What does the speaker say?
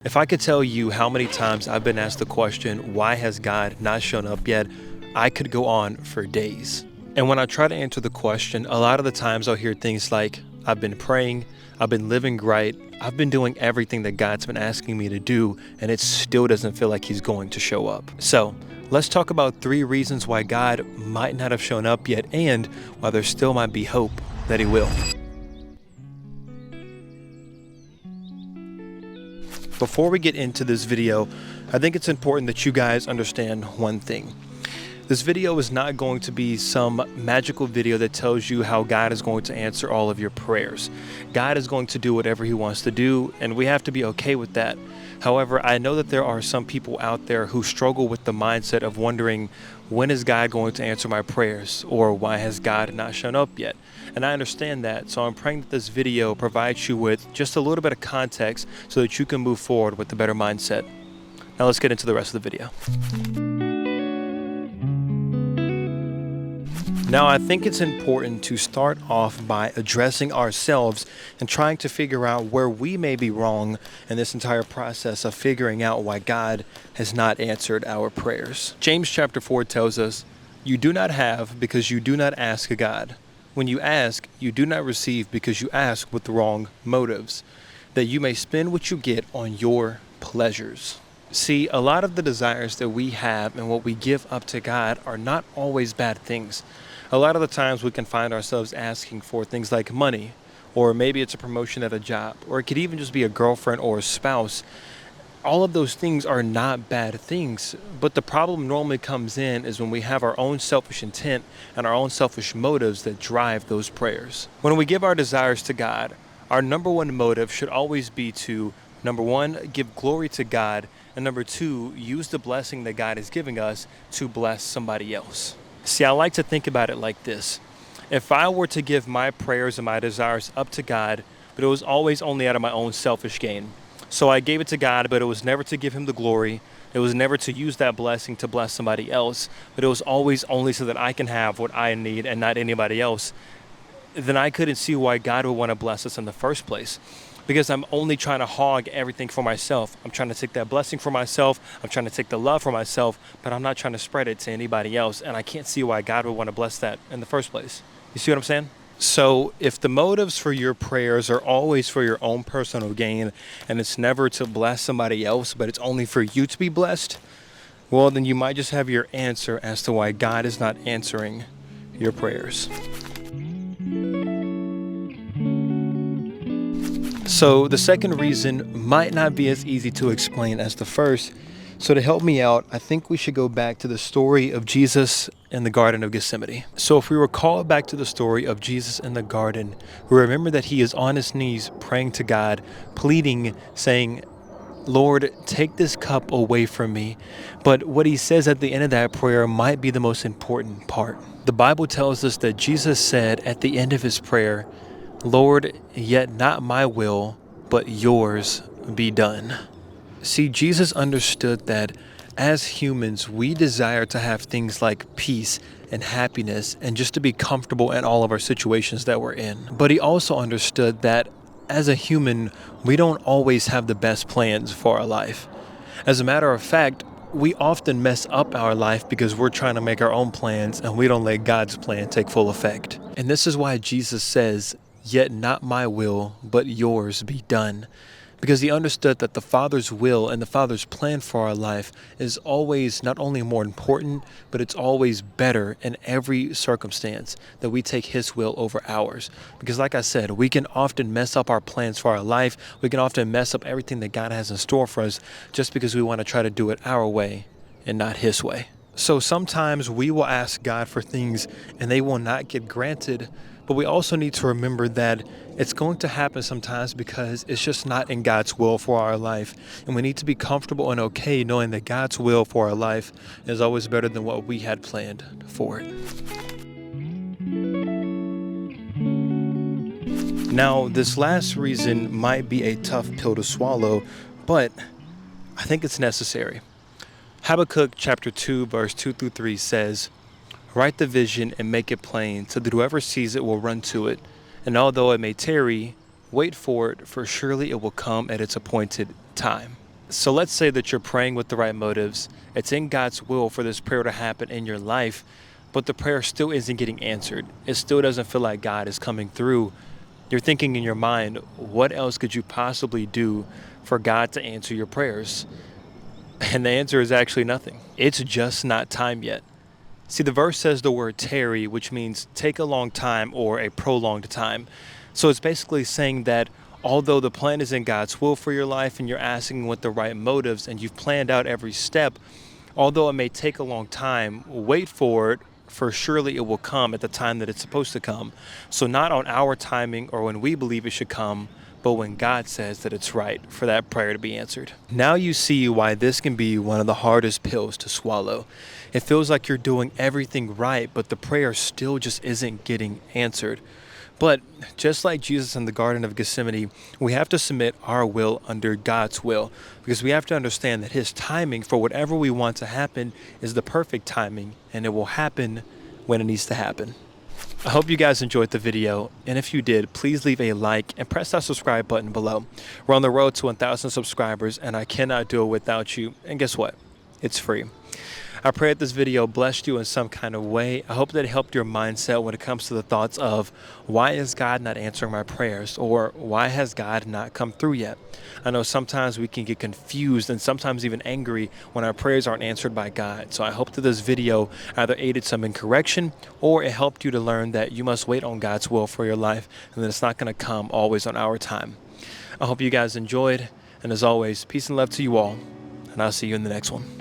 If I could tell you how many times I've been asked the question, why has God not shown up yet, I could go on for days. And when I try to answer the question, a lot of the times I'll hear things like, I've been praying, I've been living right, I've been doing everything that God's been asking me to do, and it still doesn't feel like He's going to show up. So let's talk about 3 reasons why God might not have shown up yet and why there still might be hope that He will. Before we get into this video, I think it's important that you guys understand one thing. This video is not going to be some magical video that tells you how God is going to answer all of your prayers. God is going to do whatever He wants to do, and we have to be okay with that. However, I know that there are some people out there who struggle with the mindset of wondering, when is God going to answer my prayers? Or why has God not shown up yet? And I understand that, so I'm praying that this video provides you with just a little bit of context so that you can move forward with a better mindset. Now let's get into the rest of the video. Now, I think it's important to start off by addressing ourselves and trying to figure out where we may be wrong in this entire process of figuring out why God has not answered our prayers. James chapter 4 tells us, "You do not have because you do not ask God. When you ask, you do not receive because you ask with the wrong motives, that you may spend what you get on your pleasures." See, a lot of the desires that we have and what we give up to God are not always bad things. A lot of the times we can find ourselves asking for things like money, or maybe it's a promotion at a job, or it could even just be a girlfriend or a spouse. All of those things are not bad things, but the problem normally comes in is when we have our own selfish intent and our own selfish motives that drive those prayers. When we give our desires to God, our number one motive should always be to, number one, give glory to God, and number two, use the blessing that God is giving us to bless somebody else. See, I like to think about it like this. If I were to give my prayers and my desires up to God, but it was always only out of my own selfish gain. So I gave it to God, but it was never to give Him the glory. It was never to use that blessing to bless somebody else, but it was always only so that I can have what I need and not anybody else. Then I couldn't see why God would want to bless us in the first place. Because I'm only trying to hog everything for myself. I'm trying to take that blessing for myself. I'm trying to take the love for myself, but I'm not trying to spread it to anybody else. And I can't see why God would want to bless that in the first place. You see what I'm saying? So if the motives for your prayers are always for your own personal gain, and it's never to bless somebody else, but it's only for you to be blessed, well, then you might just have your answer as to why God is not answering your prayers. So the second reason might not be as easy to explain as the first. So to help me out, I think we should go back to the story of Jesus in the Garden of Gethsemane. So if we recall back to the story of Jesus in the garden, we remember that He is on His knees praying to God, pleading, saying, "Lord, take this cup away from me." But what He says at the end of that prayer might be the most important part. The Bible tells us that Jesus said at the end of His prayer, "Lord, yet not my will, but yours be done." See, Jesus understood that as humans, we desire to have things like peace and happiness and just to be comfortable in all of our situations that we're in. But He also understood that as a human, we don't always have the best plans for our life. As a matter of fact, we often mess up our life because we're trying to make our own plans and we don't let God's plan take full effect. And this is why Jesus says, "Yet not my will, but yours be done." Because He understood that the Father's will and the Father's plan for our life is always not only more important, but it's always better in every circumstance that we take His will over ours. Because like I said, we can often mess up our plans for our life. We can often mess up everything that God has in store for us just because we want to try to do it our way and not His way. So sometimes we will ask God for things and they will not get granted. But we also need to remember that it's going to happen sometimes because it's just not in God's will for our life. And we need to be comfortable and okay knowing that God's will for our life is always better than what we had planned for it. Now, this last reason might be a tough pill to swallow, but I think it's necessary. Habakkuk chapter 2, verse 2 through 3 says, "Write the vision and make it plain, so that whoever sees it will run to it. And although it may tarry, wait for it, for surely it will come at its appointed time." So let's say that you're praying with the right motives. It's in God's will for this prayer to happen in your life, but the prayer still isn't getting answered. It still doesn't feel like God is coming through. You're thinking in your mind, what else could you possibly do for God to answer your prayers? And the answer is actually nothing. It's just not time yet. See, the verse says the word tarry, which means take a long time or a prolonged time. So it's basically saying that although the plan is in God's will for your life and you're asking with the right motives and you've planned out every step, although it may take a long time, wait for it, for surely it will come at the time that it's supposed to come. So not on our timing or when we believe it should come, but when God says that it's right for that prayer to be answered. Now you see why this can be one of the hardest pills to swallow. It feels like you're doing everything right, but the prayer still just isn't getting answered. But just like Jesus in the Garden of Gethsemane, we have to submit our will under God's will, because we have to understand that his timing for whatever we want to happen is the perfect timing, and it will happen when it needs to happen. I hope you guys enjoyed the video, and if you did, please leave a like and press that subscribe button below. We're on the road to 1,000 subscribers, and I cannot do it without you. And guess what? It's free. I pray that this video blessed you in some kind of way. I hope that it helped your mindset when it comes to the thoughts of, why is God not answering my prayers? Or why has God not come through yet? I know sometimes we can get confused and sometimes even angry when our prayers aren't answered by God. So I hope that this video either aided some in correction, or it helped you to learn that you must wait on God's will for your life and that it's not going to come always on our time. I hope you guys enjoyed. And as always, peace and love to you all. And I'll see you in the next one.